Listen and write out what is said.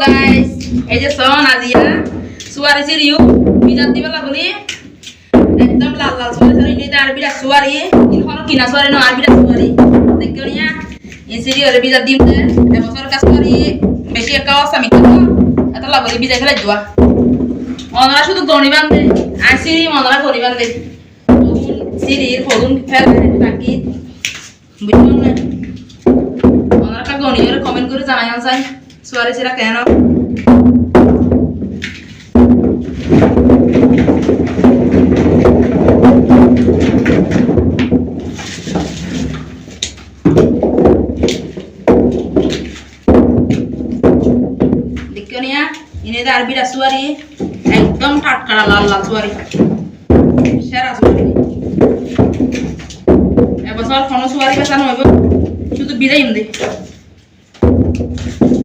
guys এই যে সন আজিয়া সুয়ারি সিরিউ বিজাত দিবেলা বলি একদম লাল লাল সুয়ারি সরি নিতে আর বিরা সুয়ারি ইন হন কিনা সুয়ারি নো আর বিরা সুয়ারি দেখো নিয়া এই সিরিউ রে বিজাত দিমতে এবছর কাজ করি বেশি একাও সামি তো এটা লাগলি বিজা খেলা জুয়া মনরা শুধু গনি বান্ধে আর সিরি মনরা গনি বান্ধে সিরির ফলুন ফেল টাকি বুঝুন না মনরা কা গনি করে কমেন্ট করে জানাই চাই সুয়ারি সিরা কেন देखनिया इन्हें दार भी रसवारी एकदम टाटका लाल लाल सुवारी शेरा सुवारी ए बस और कोनो सुवारी बेसान होइबो शुद्ध बिदाई हिंदे